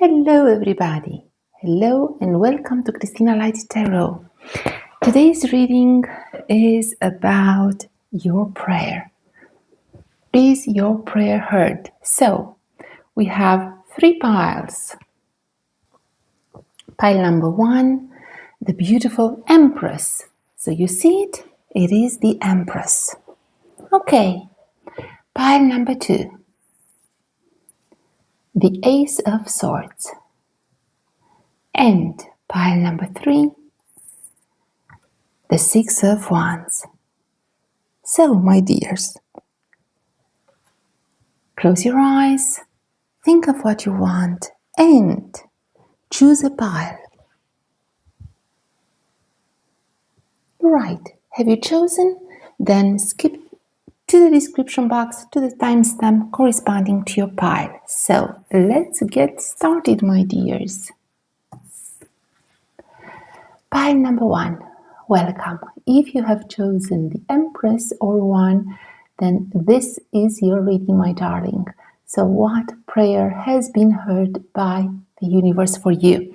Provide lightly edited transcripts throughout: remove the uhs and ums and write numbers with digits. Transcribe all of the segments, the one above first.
Hello everybody. Hello and welcome to Christina.lighttarot Tarot. Today's reading is about your prayer. Is your prayer heard? So, we have 3 piles. Pile number 1, the beautiful Empress. So you see it? It is the Empress. Okay. Pile number 2, the Ace of Swords. And pile number 3, the Six of Wands. So, my dears, close your eyes, think of what you want, and choose a pile. Right, have you chosen? Then skip to the description box, to the timestamp corresponding to your pile. So, let's get started, my dears. Pile number 1, welcome. If you have chosen the Empress or 1, then this is your reading, my darling. So what prayer has been heard by the universe for you?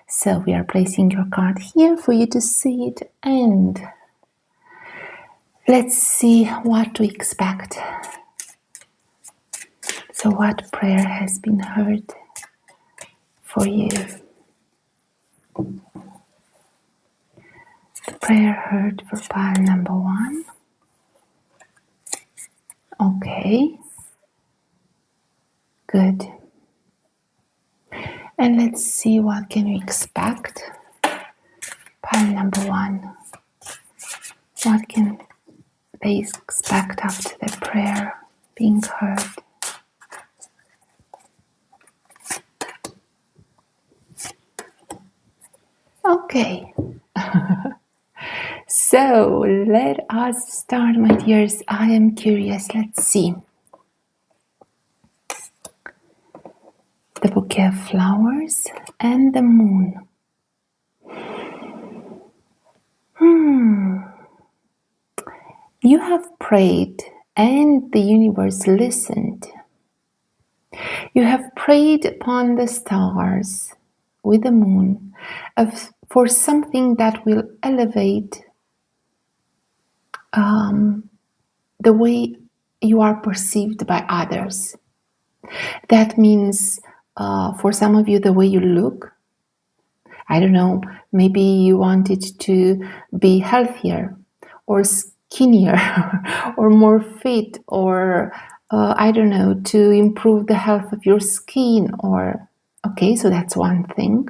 So we are placing your card here for you to see it, and let's see what to expect. So what prayer has been heard for you? The prayer heard for pile number 1. Okay. Good. And let's see what can we expect. Pile number 1. What can they expect after the prayer being heard? Okay. So let us start, my dears. I am curious. Let's see. The bouquet of flowers and the moon. You have prayed and the universe listened. You have prayed upon the stars with the moon for something that will elevate the way you are perceived by others. That means for some of you, the way you look. I don't know, maybe you wanted to be healthier or skinnier or more fit, or I don't know, to improve the health of your skin, or okay, so that's one thing.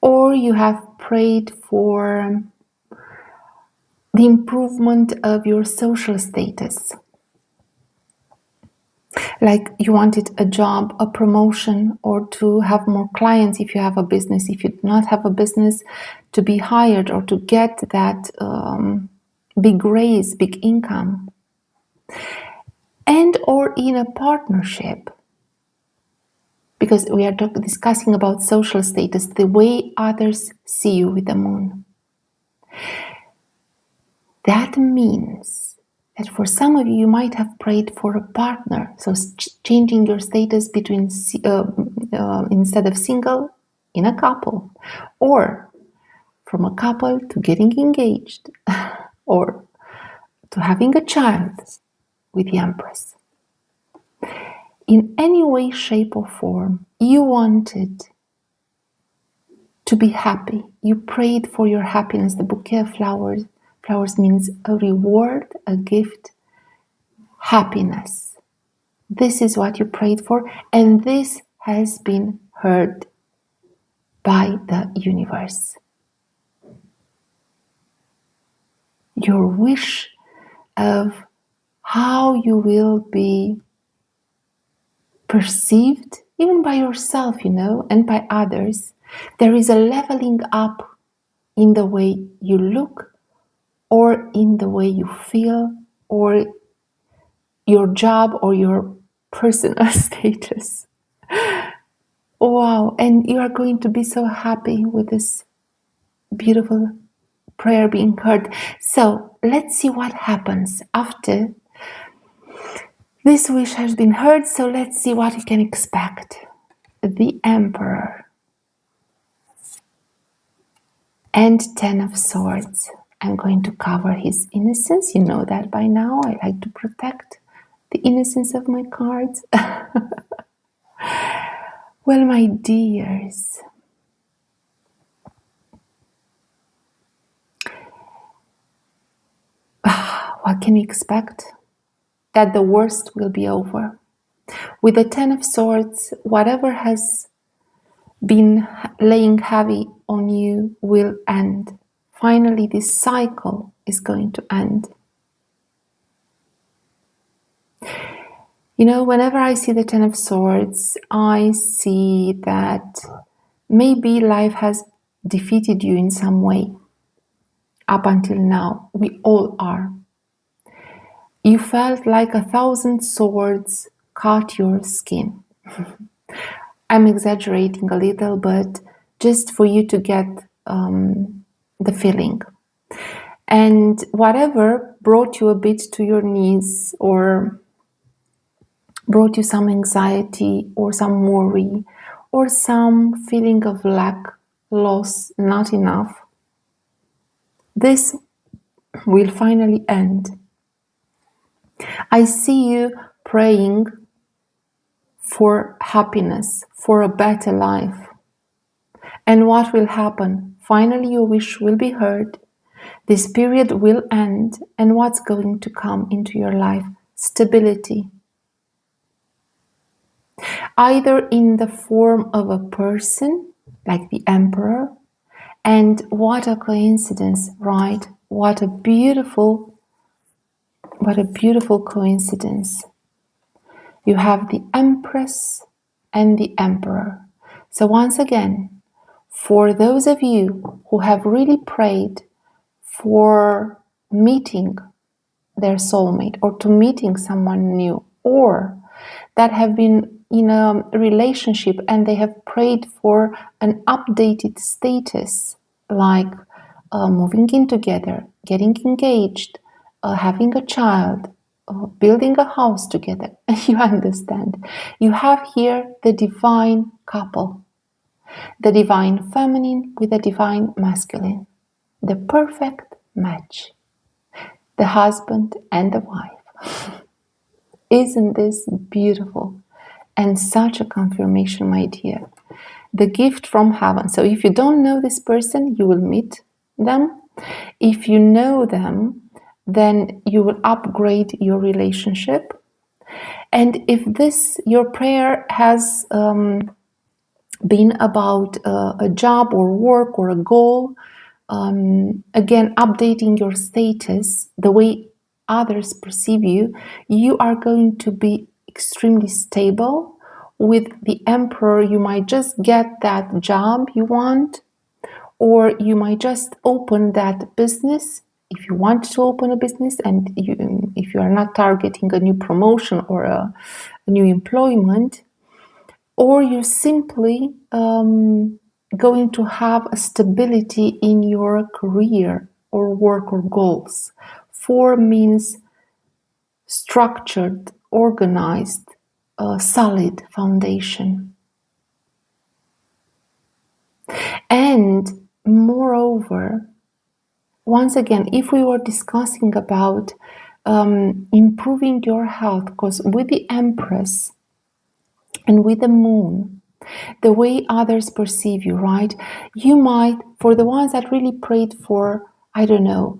Or you have prayed for the improvement of your social status. Like you wanted a job, a promotion, or to have more clients if you have a business. If you do not have a business, to be hired or to get that big raise, big income. And or in a partnership. Because we are discussing about social status, the way others see you with the moon. That means that for some of you, you might have prayed for a partner. So changing your status between instead of single, in a couple. Or from a couple to getting engaged. Or to having a child with the Empress. In any way, shape or form, you wanted to be happy. You prayed for your happiness. The bouquet of flowers. Flowers means a reward, a gift, happiness. This is what you prayed for, and this has been heard by the universe. Your wish of how you will be perceived, even by yourself, and by others. There is a leveling up in the way you look, or in the way you feel, or your job, or your personal status. Wow, and you are going to be so happy with this beautiful prayer being heard. So let's see what happens after this wish has been heard. So let's see what you can expect. the Emperor, and Ten of Swords. I'm going to cover his innocence. You know that by now. I like to protect the innocence of my cards. Well, my dears, what can you expect? That the worst will be over. With the Ten of Swords, whatever has been laying heavy on you will end. Finally, this cycle is going to end. You know, whenever I see the Ten of Swords, I see that maybe life has defeated you in some way. Up until now, we all are. You felt like 1,000 swords cut your skin. I'm exaggerating a little, but just for you to get the feeling. And whatever brought you a bit to your knees or brought you some anxiety or some worry or some feeling of lack, loss, not enough, this will finally end. I see you praying for happiness, for a better life. And what will happen? Finally, your wish will be heard. This period will end. And what's going to come into your life? Stability. Either in the form of a person, like the Emperor, and what a coincidence, right? What a beautiful coincidence. You have the Empress and the Emperor. So once again, for those of you who have really prayed for meeting their soulmate or to meeting someone new, or that have been in a relationship and they have prayed for an updated status, like moving in together, getting engaged, having a child, building a house together. You understand. You have here the divine couple, the divine feminine with the divine masculine, the perfect match, the husband and the wife. Isn't this beautiful? And such a confirmation, my dear. The gift from heaven. So if you don't know this person, you will meet them. If you know them, then you will upgrade your relationship. And if your prayer has been about a job or work or a goal, again, updating your status, the way others perceive you, you are going to be extremely stable. With the Emperor, you might just get that job you want, or you might just open that business if you want to open a business, and if you are not targeting a new promotion or a new employment, or you're simply going to have a stability in your career or work or goals. 4 means structured, organized, solid foundation. And moreover, once again, if we were discussing about improving your health, because with the Empress and with the Moon, the way others perceive you, right? You might, for the ones that really prayed for, I don't know,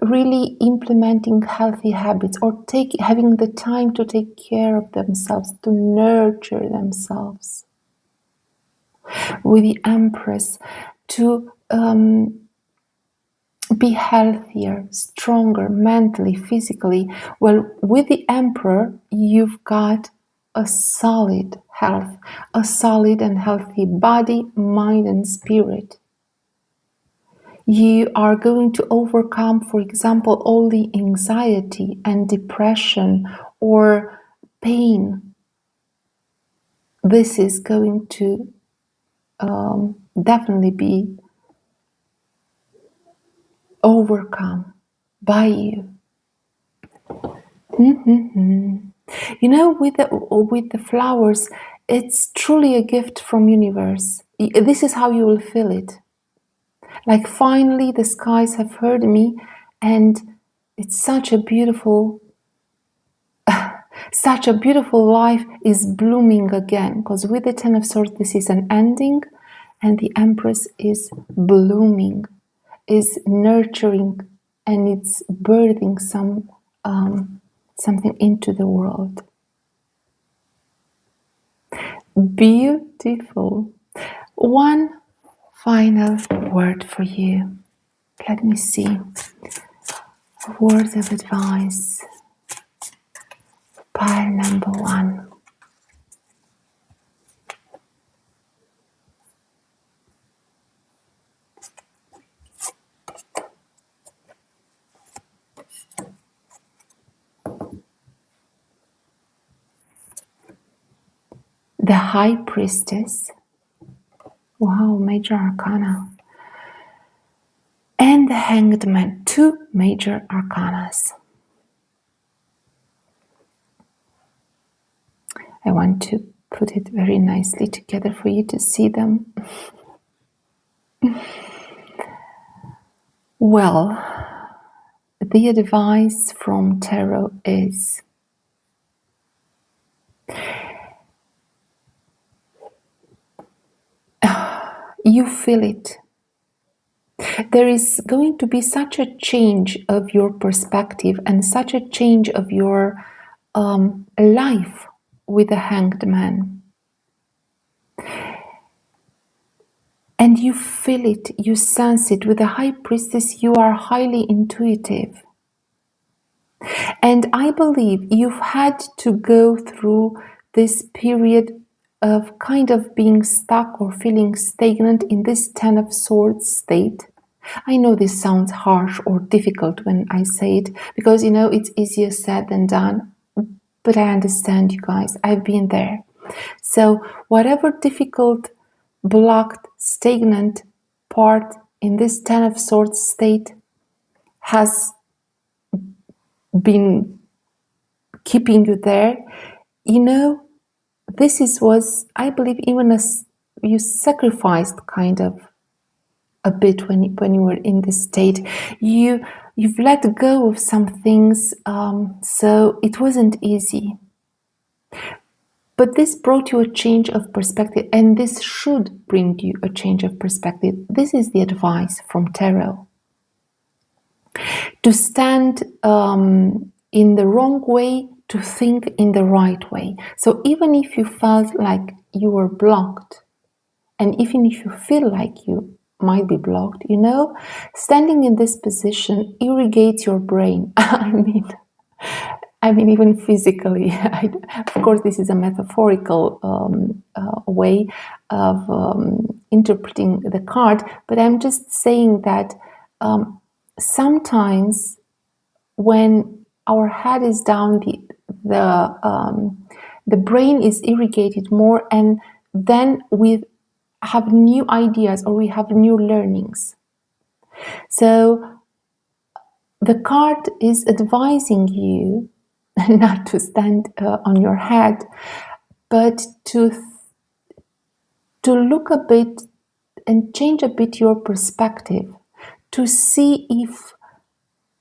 really implementing healthy habits or having the time to take care of themselves, to nurture themselves. With the Empress, to be healthier, stronger, mentally, physically. Well, with the Emperor, you've got a solid health, a solid and healthy body, mind, and spirit. You are going to overcome, for example, all the anxiety and depression or pain. This is going to definitely be overcome by you. You know, with the flowers, it's truly a gift from universe. This is how you will feel it. Like finally the skies have heard me, and it's such a beautiful life is blooming again, because with the Ten of Swords this is an ending, and the Empress is blooming, is nurturing, and it's birthing something into the world. Beautiful. One final word for you. Let me see. Words of advice. Pile number 1. The High Priestess. Wow, major arcana. And the Hanged Man. 2 major arcanas. I want to put it very nicely together for you to see them. Well, the advice from Tarot is you feel it. There is going to be such a change of your perspective and such a change of your life with the Hanged Man. And you feel it, you sense it. With the High Priestess, you are highly intuitive. And I believe you've had to go through this period of kind of being stuck or feeling stagnant in this Ten of Swords state. I know this sounds harsh or difficult when I say it, because, you know, it's easier said than done. But I understand, you guys. I've been there. So whatever difficult, blocked, stagnant part in this Ten of Swords state has been keeping you there, you know, this was, I believe, even as you sacrificed kind of a bit when you were in this state. You've let go of some things, so it wasn't easy. But this brought you a change of perspective, and this should bring you a change of perspective. This is the advice from Tarot. To stand in the wrong way, to think in the right way. So even if you felt like you were blocked, and even if you feel like you might be blocked, you know, standing in this position irrigates your brain. I mean, even physically. Of course, this is a metaphorical way of interpreting the card, but I'm just saying that sometimes when our head is down, the brain is irrigated more, and then we have new ideas or we have new learnings. So the card is advising you not to stand on your head, but to look a bit and change a bit your perspective, to see if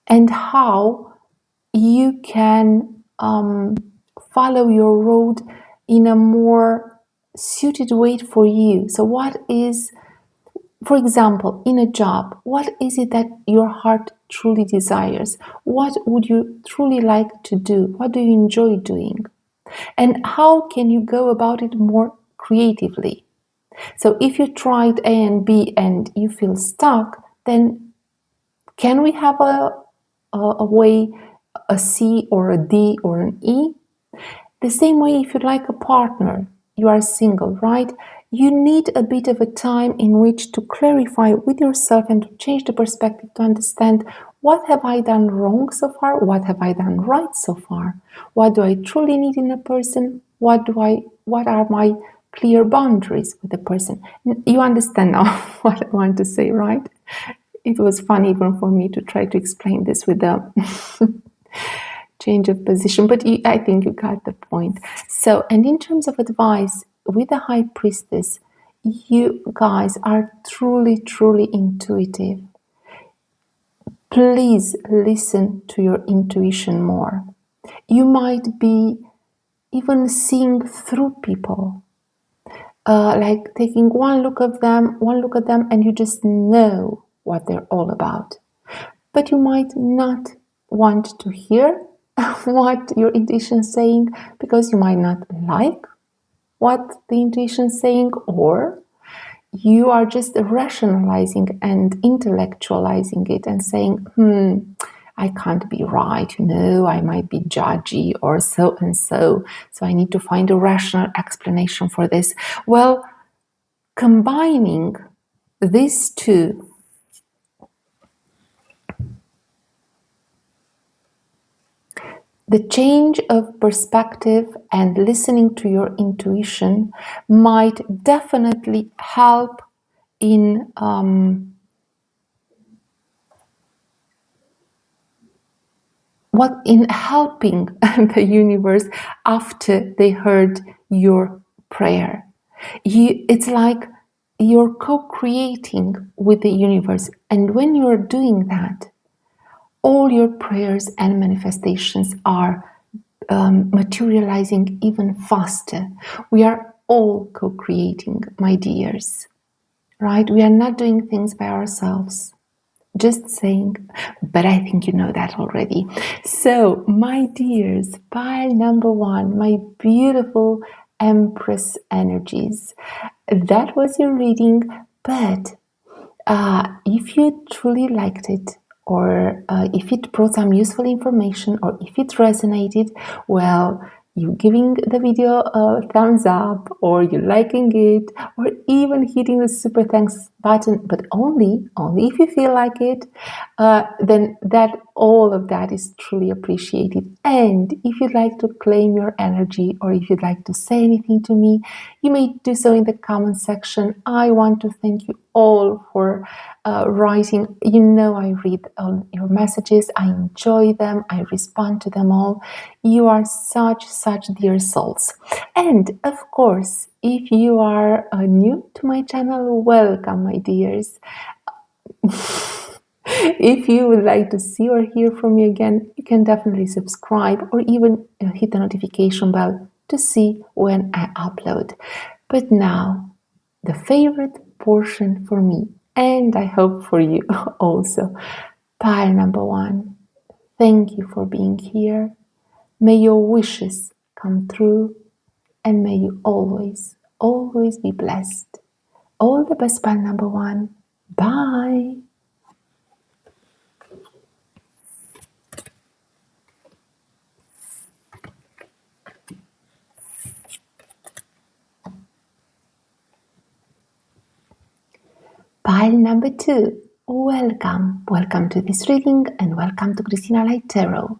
and how you can follow your road in a more suited way for you. So what is, for example, in a job, what is it that your heart truly desires? What would you truly like to do? What do you enjoy doing? And how can you go about it more creatively? So if you tried A and B and you feel stuck, then can we have a way, a C or a D or an E? The same way, if you like a partner, you are single, right? You need a bit of a time in which to clarify with yourself and to change the perspective, to understand, what have I done wrong so far? What have I done right so far? What do I truly need in a person? What are my clear boundaries with the person? You understand now what I want to say, right? It was fun even for me to try to explain this with a change of position, but I think you got the point. So, and in terms of advice, with the High Priestess, you guys are truly, truly intuitive. Please listen to your intuition more. You might be even seeing through people, like taking one look at them, and you just know what they're all about. But you might not want to hear what your intuition is saying because you might not like what the intuition is saying, or you are just rationalizing and intellectualizing it and saying, I can't be right, I might be judgy or so and so I need to find a rational explanation for this. Well, combining these two, the change of perspective and listening to your intuition might definitely help in helping the universe after they heard your prayer. It's like you're co-creating with the universe, and when you're doing that, all your prayers and manifestations are materializing even faster. We are all co-creating, my dears, right? We are not doing things by ourselves. Just saying, but I think you know that already. So, my dears, pile number 1, my beautiful Empress energies. That was your reading, but if you truly liked it, or if it brought some useful information, or if it resonated, well, you giving the video a thumbs up, or you liking it, or even hitting the super thanks button, but only if you feel like it, then all of that is truly appreciated. And if you'd like to claim your energy, or if you'd like to say anything to me, you may do so in the comment section. I want to thank you all for writing. I read all your messages. I enjoy them. I respond to them all. You are such dear souls. And of course, if you are new to my channel, welcome, my dears. If you would like to see or hear from me again, you can definitely subscribe, or even hit the notification bell to see when I upload. But now, the favorite portion for me, and I hope for you also, pile number 1. Thank you for being here. May your wishes come true, and may you always be blessed. All the best, pile number 1. Bye. Pile number 2. Welcome to this reading, and welcome to Christina Light Tarot.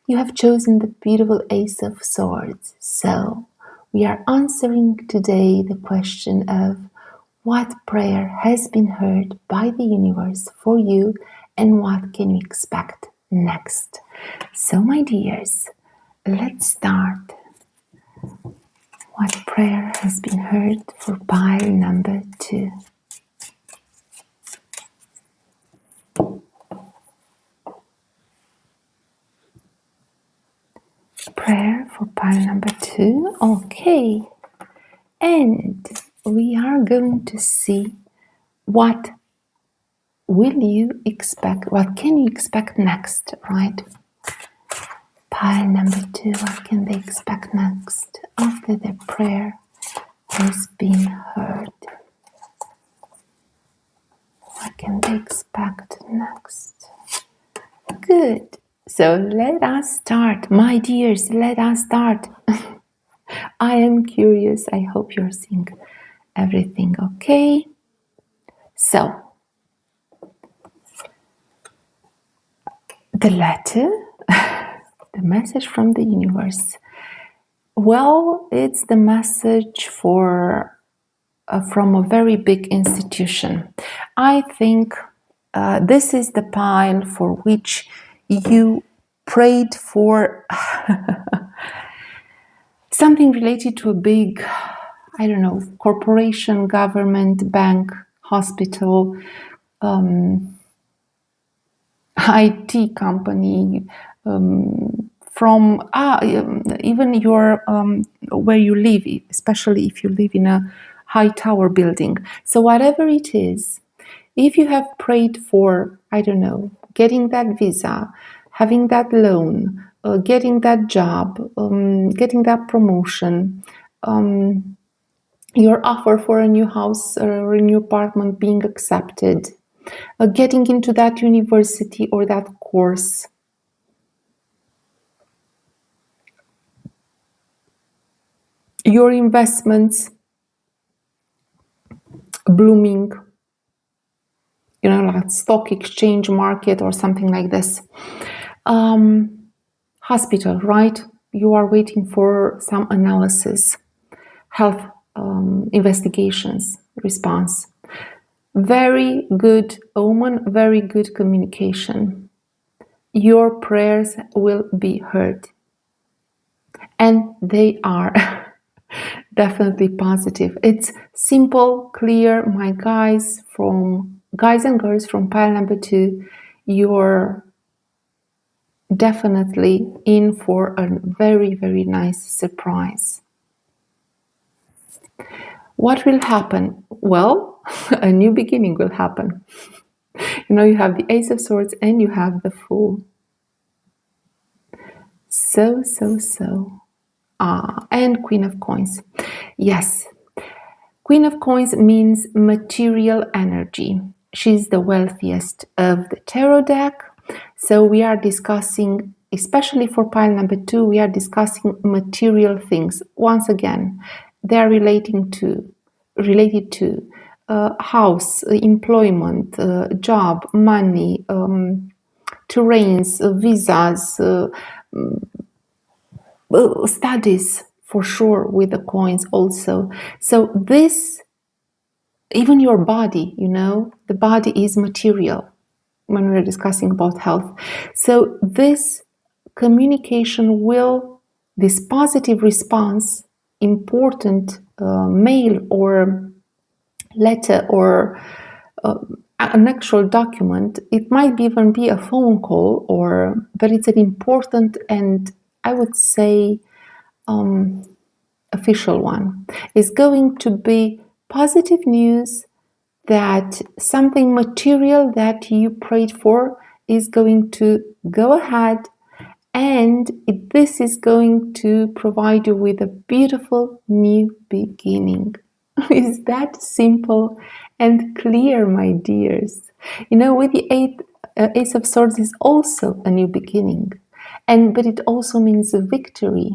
You have chosen the beautiful Ace of Swords. So, we are answering today the question of what prayer has been heard by the universe for you, and what can you expect next. So, my dears, let's start. What prayer has been heard for pile number 2? Prayer for pile number 2. Okay. And we are going to see what will you expect, what can you expect next, right? Pile number 2, what can they expect next after their prayer has been heard? What can they expect next? Good. So let us start, my dears, let us start. I am curious. I hope you're seeing everything okay. So, the letter, the message from the universe. Well, it's the message from a very big institution. I think this is the pile for which you prayed for something related to a big, I don't know, corporation, government, bank, hospital, IT company, from even your where you live, especially if you live in a high tower building. So whatever it is, if you have prayed for, I don't know, getting that visa, having that loan, getting that job, getting that promotion, your offer for a new house or a new apartment being accepted, getting into that university or that course, your investments blooming, like stock exchange market or something like this. Hospital, right? You are waiting for some analysis, health investigations, response. Very good omen, very good communication. Your prayers will be heard. And they are definitely positive. It's simple, clear, my guys and girls from pile number 2, you're definitely in for a very, very nice surprise. What will happen? Well, a new beginning will happen. You have the Ace of Swords and you have the Fool. So. And Queen of Coins. Yes. Queen of Coins means material energy. She's the wealthiest of the tarot deck. So we are discussing, especially for pile number 2, we are discussing material things. Once again, they are related to house, employment, job, money, terrains, visas, studies, for sure, with the coins also. So this, even your body, the body is material when we're discussing about health. So this communication this positive response, important mail or letter or an actual document, it might even be a phone call, but it's an important and I would say official one, is going to be positive news that something material that you prayed for is going to go ahead, and this is going to provide you with a beautiful new beginning. Is that simple and clear, my dears? With the Ace of Swords is also a new beginning, but it also means a victory.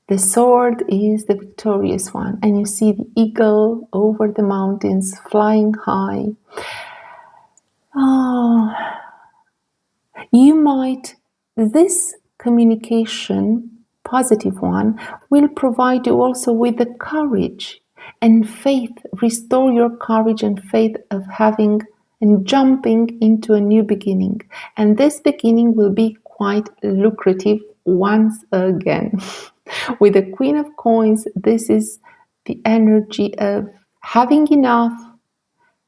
The sword is the victorious one, and you see the eagle over the mountains flying high. This communication, positive one, will provide you also with the courage and faith, restore your courage and faith of having and jumping into a new beginning. And this beginning will be quite lucrative once again. With the Queen of Coins, this is the energy of having enough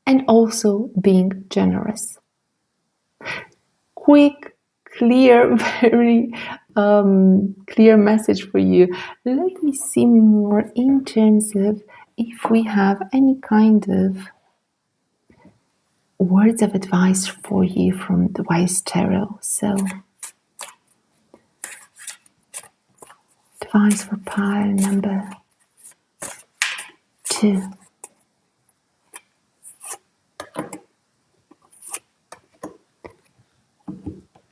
and also being generous. Quick, clear, very clear message for you. Let me see more in terms of if we have any kind of words of advice for you from the Wise Tarot. So, advice for pile number 2.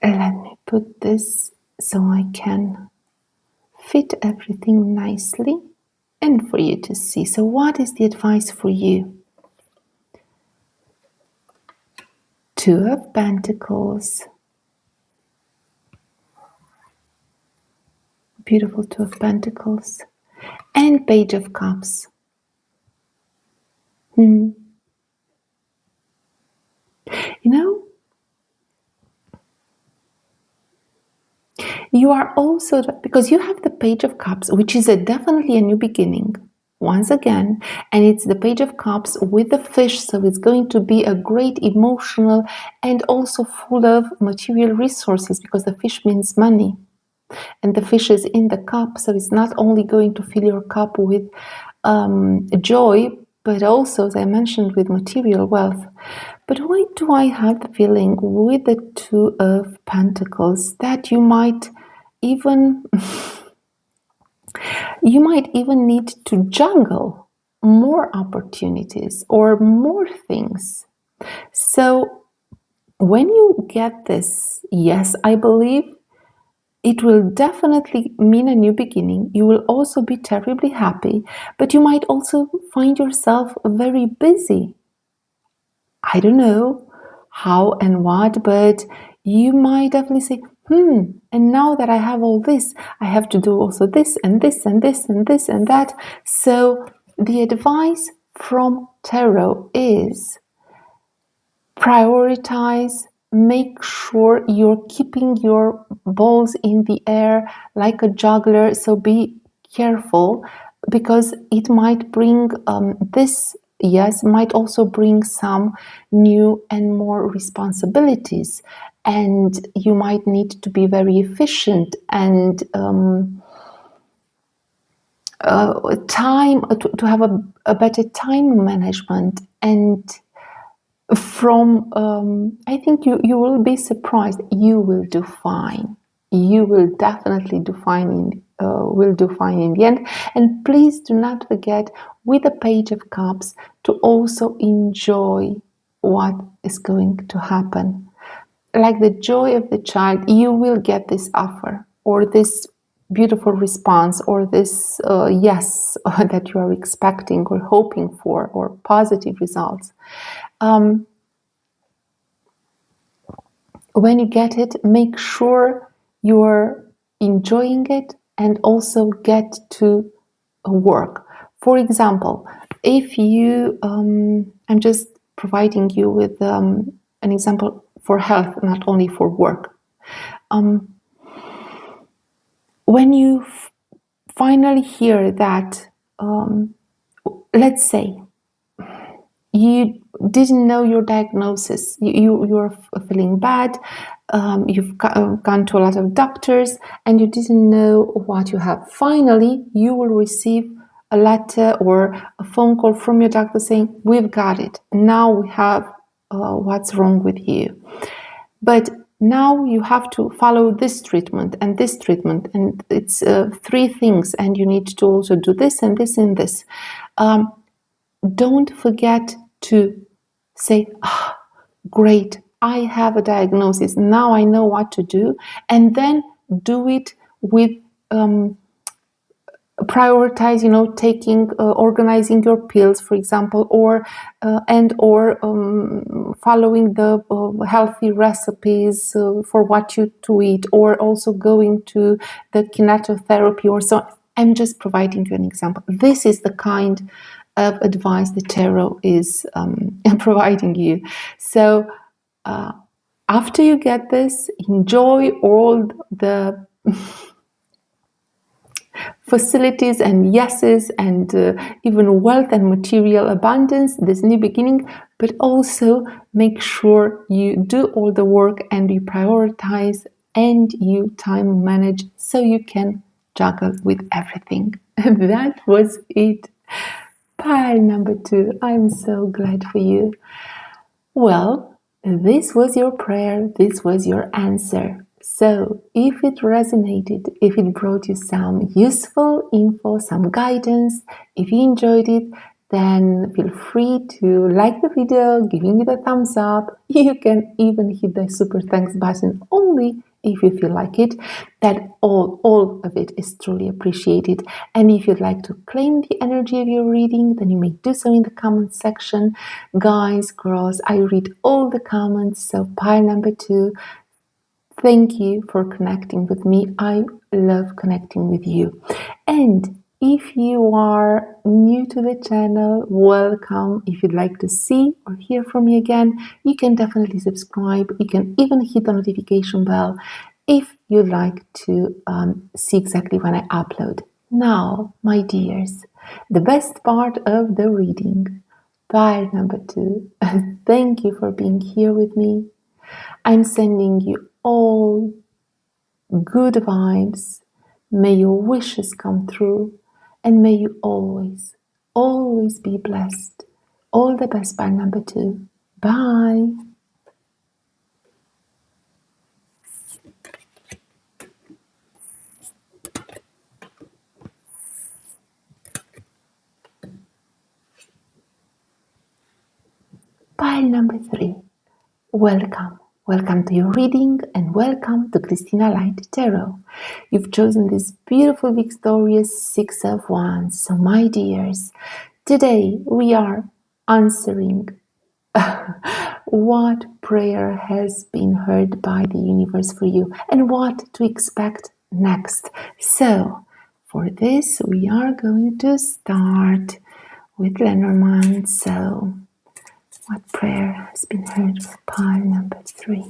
Let me put this so I can fit everything nicely and for you to see. So what is the advice for you? 2 of Pentacles. Beautiful 2 of Pentacles. And Page of Cups. You are also, because you have the Page of Cups, which is definitely a new beginning, once again, and it's the Page of Cups with the fish, so it's going to be a great emotional and also full of material resources, because the fish means money and the fish is in the cup, so it's not only going to fill your cup with joy, but also, as I mentioned, with material wealth. But why do I have the feeling with the Two of Pentacles that you might even need to juggle more opportunities or more things? So when you get this, yes, I believe it will definitely mean a new beginning. You will also be terribly happy, but you might also find yourself very busy. I don't know how and what, but you might definitely say, and now that I have all this, I have to do also this and this and this and this and that. So the advice from tarot is prioritize, make sure you're keeping your balls in the air like a juggler. So be careful, because it might bring might also bring some new and more responsibilities, and you might need to be very efficient and to have a better time management. And from I think you will be surprised. You will do fine. You will definitely do fine in the end. And please do not forget, with the Page of Cups, to also enjoy what is going to happen. Like the joy of the child, you will get this offer or this beautiful response or this yes that you are expecting or hoping for, or positive results. When you get it, make sure you're enjoying it and also get to work. For example, if you, I'm just providing you with an example for health, not only for work. When you finally hear that, let's say, you didn't know your diagnosis, you're feeling bad, you've gone to a lot of doctors and you didn't know what you have. Finally, you will receive a letter or a phone call from your doctor saying, we've got it. Now we have what's wrong with you. But now you have to follow this treatment, and it's 3 things, and you need to also do this and this and this. Don't forget to say, great, I have a diagnosis, now I know what to do, and then do it with prioritize, taking, organizing your pills, for example, or following the healthy recipes for what you to eat, or also going to the kinetotherapy or so. I'm just providing you an example. This is the kind of advice the tarot is providing you. So after you get this, enjoy all the facilities and yeses and even wealth and material abundance, this new beginning, but also make sure you do all the work and you prioritize and you time manage so you can juggle with everything. And that was it. Pile number 2. I'm so glad for you. Well, this was your prayer, this was your answer. So if it resonated, if it brought you some useful info, some guidance, if you enjoyed it, then feel free to like the video, giving it a thumbs up. You can even hit the super thanks button only if you feel like it. That all of it is truly appreciated. And if you'd like to claim the energy of your reading, then you may do so in the comment section. Guys, girls, I read all the comments, so pile number 2. Thank you for connecting with me. I love connecting with you. And if you are new to the channel, welcome. If you'd like to see or hear from me again, you can definitely subscribe. You can even hit the notification bell if you'd like to see exactly when I upload. Now, my dears, the best part of the reading. Pile number 2. Thank you for being here with me. I'm sending you all good vibes. May your wishes come true, and may you always, always be blessed. All the best, pile number 2. Bye. Pile number 3. Welcome. Welcome to your reading and welcome to Christina Light Tarot. You've chosen this beautiful, victorious Six of Wands. So, my dears, today we are answering what prayer has been heard by the universe for you and what to expect next. So, for this, we are going to start with Lenormand. So, what prayer has been heard for pile number 3?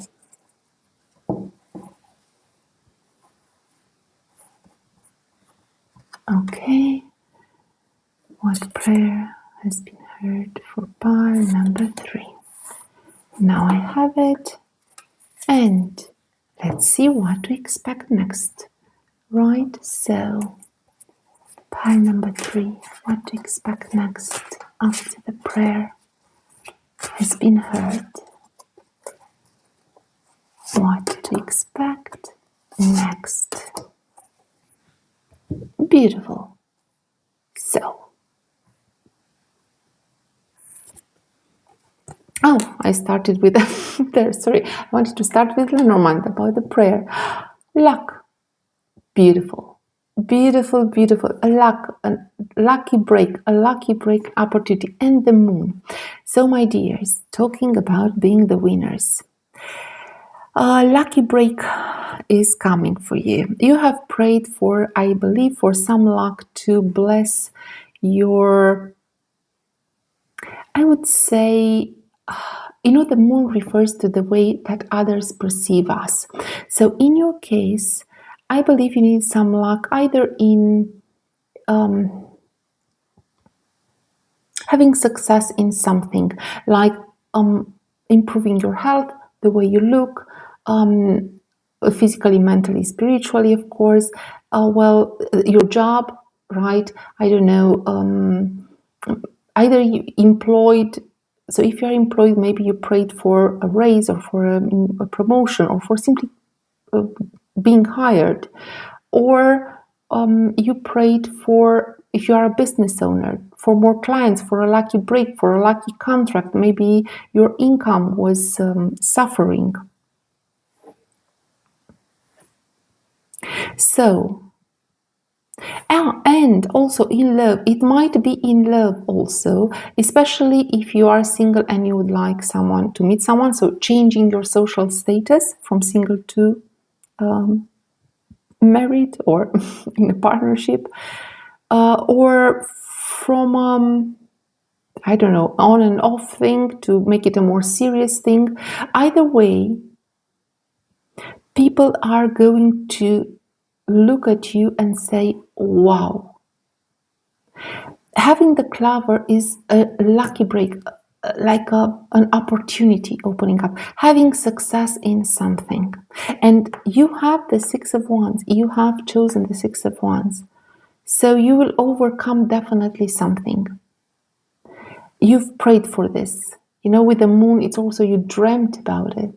Okay. What prayer has been heard for pile number 3? Now I have it. And let's see what to expect next. Right? So, pile number 3. What to expect next after the prayer has been heard. What to expect next. Beautiful. So, I started with there. Sorry, I wanted to start with Lenormand about the prayer. Luck. Beautiful. Beautiful, beautiful. A lucky break opportunity, and the moon. So, my dears, talking about being the winners. A lucky break is coming for you. You have prayed for, I believe, for some luck to bless your, I would say, the moon refers to the way that others perceive us. So in your case, I believe you need some luck either in having success in something like improving your health, the way you look, physically, mentally, spiritually, of course. Your job, right? I don't know. Either you employed. So if you're employed, maybe you prayed for a raise or for a promotion or for simply being hired, or you prayed for, if you are a business owner, for more clients, for a lucky break, for a lucky contract. Maybe your income was suffering. So, and also in love, it might be in love also, especially if you are single and you would like someone to meet someone. So changing your social status from single to married or in a partnership, or from I don't know, on and off thing to make it a more serious thing. Either way, people are going to look at you and say, wow. Having the clover is a lucky break, like an opportunity opening up, having success in something. And you have the Six of Wands. You have chosen the Six of Wands. So you will overcome definitely something. You've prayed for this. With the moon, it's also you dreamt about it.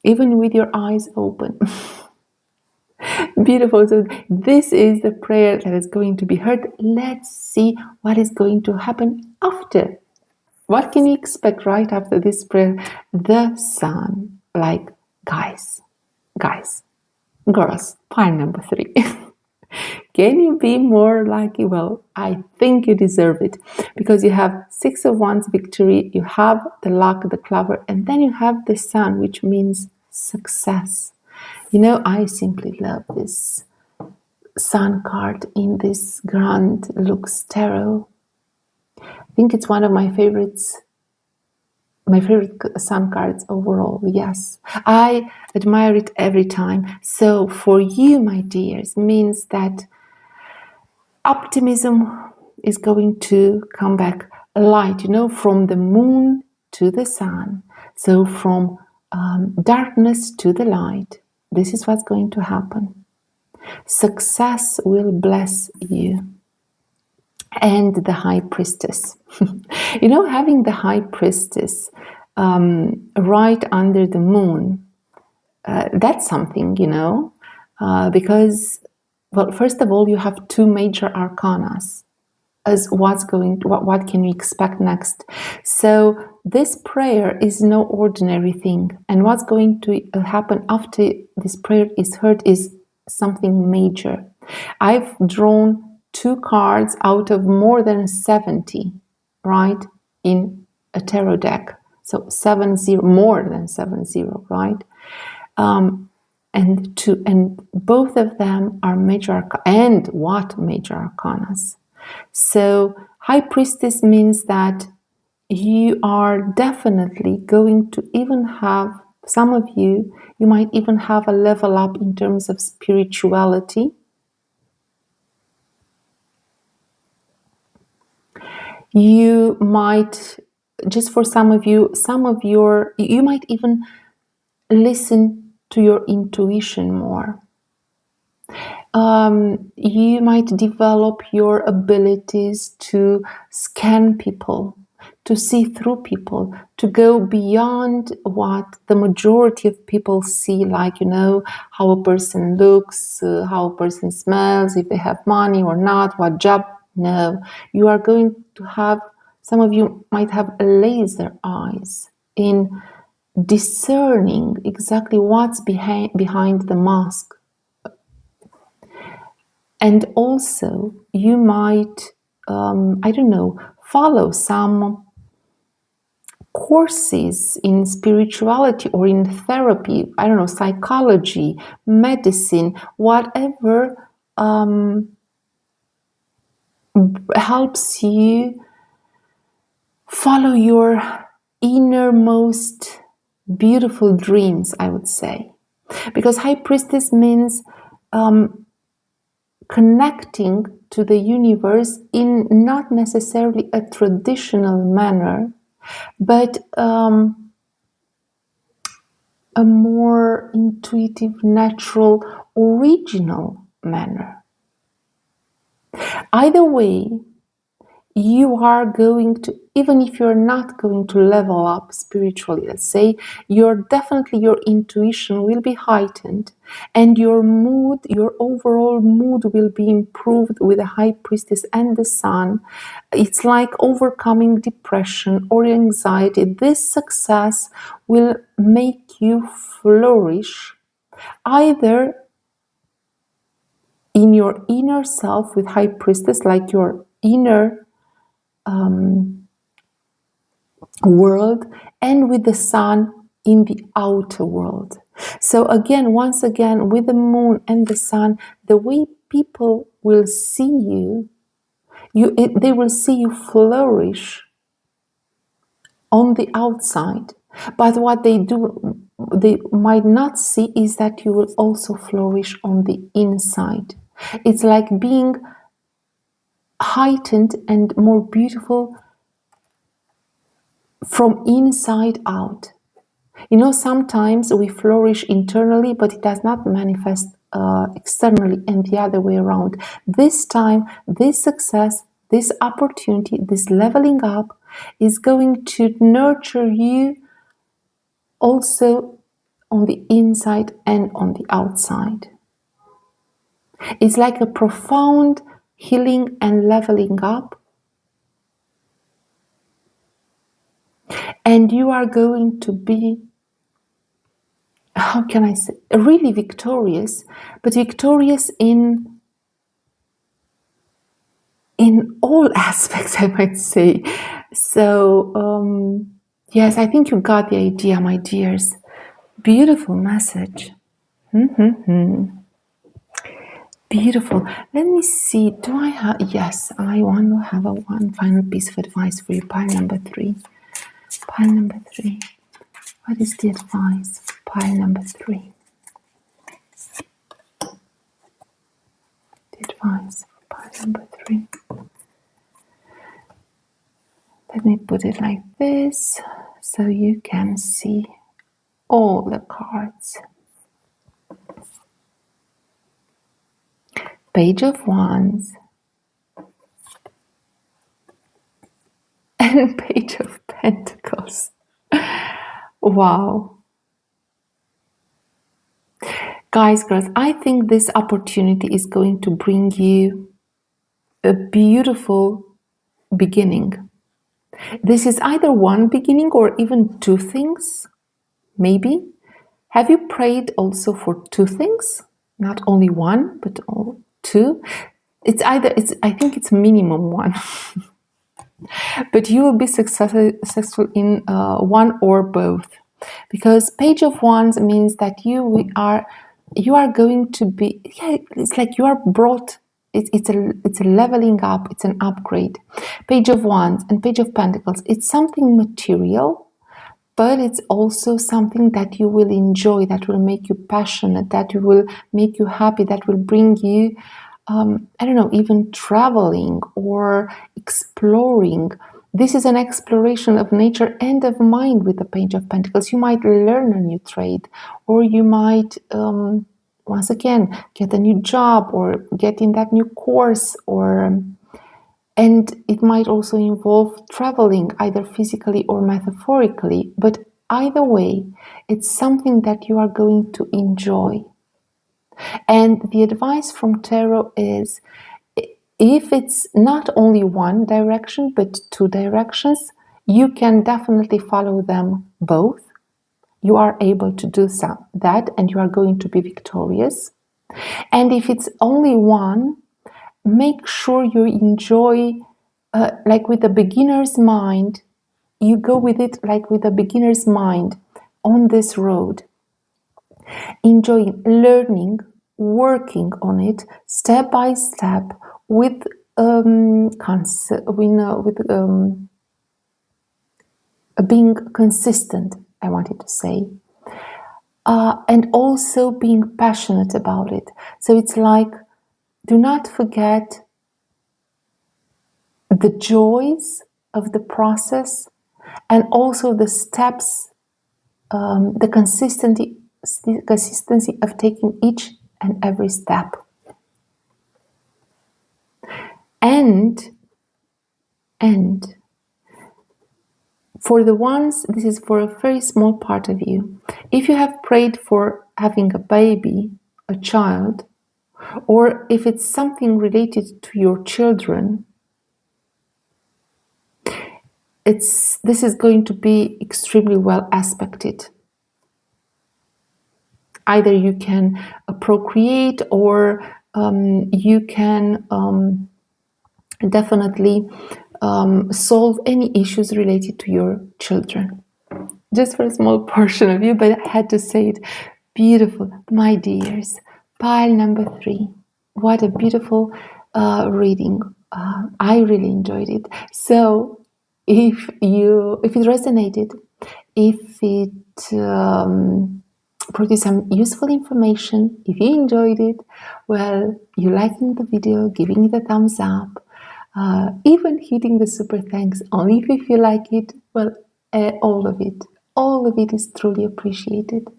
Even with your eyes open. Beautiful. So this is the prayer that is going to be heard. Let's see what is going to happen after. What can you expect right after this prayer? The sun. Like, guys, girls, pile number 3. Can you be more lucky? Well, I think you deserve it because you have Six of Wands victory, you have the luck, the clover, and then you have the sun, which means success. I simply love this sun card in this Grand Lux Tarot. I think it's one of my favorites. My favorite sun cards overall, yes. I admire it every time. So for you, my dears, means that Optimism is going to come back, light, from the moon to the sun. So from darkness to the light. This is what's going to happen. Success will bless you. And the high priestess. Having the high priestess right under the moon, that's something, because, well, first of all, you have two major arcanas as what can you expect next. So this prayer is no ordinary thing. And what's going to happen after this prayer is heard is something major. I've drawn 2 cards out of more than 70, right, in a tarot deck. So 70, more than 70, right? And both of them are major arcana. And what major arcanas? So high priestess means that you are definitely going to even have, some of you might even have a level up in terms of spirituality. You might, just for some of you might even listen to your intuition more. You might develop your abilities to scan people, to see through people, to go beyond what the majority of people see, like, how a person looks, how a person smells, if they have money or not, what job. No, you are going to have, some of you might have laser eyes in discerning exactly what's behind the mask. And also, you might, follow some courses in spirituality or in therapy, psychology, medicine, whatever helps you follow your innermost beautiful dreams, I would say. Because high priestess means connecting to the universe in not necessarily a traditional manner, but a more intuitive, natural, original manner. Either way, you are going to, even if you're not going to level up spiritually, let's say, your intuition will be heightened and your mood, your overall mood will be improved with the high priestess and the sun. It's like overcoming depression or anxiety. This success will make you flourish either in your inner self with high priestess, like your inner world, and with the sun in the outer world. So once again, with the moon and the sun, the way people will see you, they will see you flourish on the outside. But what they might not see is that you will also flourish on the inside. It's like being heightened and more beautiful from inside out. Sometimes we flourish internally, but it does not manifest externally, and the other way around. This time, this success, this opportunity, this leveling up is going to nurture you also on the inside and on the outside. It's like a profound healing and leveling up. And you are going to be, how can I say, really victorious, but victorious in all aspects, I might say. So, yes, I think you got the idea, my dears. Beautiful message. Beautiful. Let me see. Do I have? Yes, I want to have one final piece of advice for you. Pile number 3. Pile number 3. What is the advice for pile number 3? The advice for pile number 3. Let me put it like this so you can see all the cards. Page of Wands and Page of Pentacles. Wow. Guys, girls, I think this opportunity is going to bring you a beautiful beginning. This is either one beginning or even two things, maybe. Have you prayed also for two things? Not only one, but all two? I think it's minimum one. But you will be successful in one or both. Because Page of Wands means that you are going to be, it's like you are brought, it's a leveling up, it's an upgrade. Page of Wands and Page of Pentacles, it's something material, but it's also something that you will enjoy, that will make you passionate, that will make you happy, that will bring you, I don't know, even traveling or exploring. This is an exploration of nature and of mind with the Page of Pentacles. You might learn a new trade, or you might, once again, get a new job or get in that new course, and it might also involve traveling, either physically or metaphorically. But either way, it's something that you are going to enjoy. And the advice from Tarot is, if it's not only one direction, but two directions, you can definitely follow them both. You are able to do that, and you are going to be victorious. And if it's only one, make sure you enjoy, like with a beginner's mind, you go with it like with a beginner's mind on this road. Enjoying, learning, working on it step by step with being consistent, I wanted to say, and also being passionate about it. So it's like, do not forget the joys of the process and also the steps, the consistency of taking each and every step. And for the ones, this is for a very small part of you. If you have prayed for having a baby, a child, or if it's something related to your children, this is going to be extremely well aspected. Either you can procreate, or you can definitely solve any issues related to your children. Just for a small portion of you, but I had to say it. Beautiful, my dears. Pile number 3. What a beautiful reading. I really enjoyed it. So if it resonated, if it produced some useful information, if you enjoyed it, well, you liking the video, giving it a thumbs up, even hitting the super thanks only if you feel like it, well, all of it is truly appreciated.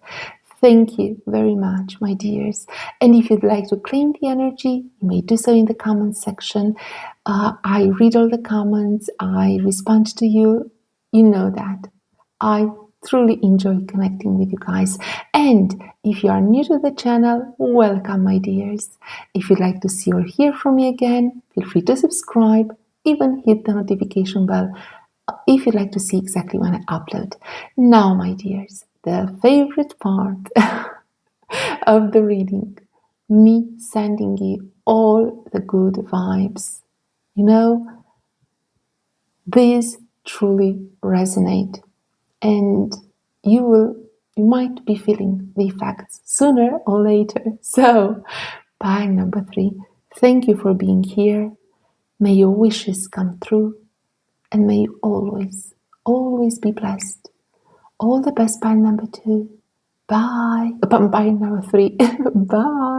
Thank you very much, my dears. And if you'd like to claim the energy, you may do so in the comments section. I read all the comments, I respond to you. You know that. I truly enjoy connecting with you guys. And if you are new to the channel, welcome, my dears. If you'd like to see or hear from me again, feel free to subscribe, even hit the notification bell if you'd like to see exactly when I upload. Now, my dears, the favorite part of the reading, me sending you all the good vibes. You know, these truly resonate, and you might be feeling the effects sooner or later. So, pile number 3, thank you for being here. May your wishes come true, and may you always, always be blessed. All the best, pile number 2. Bye. Pile number 3. Bye.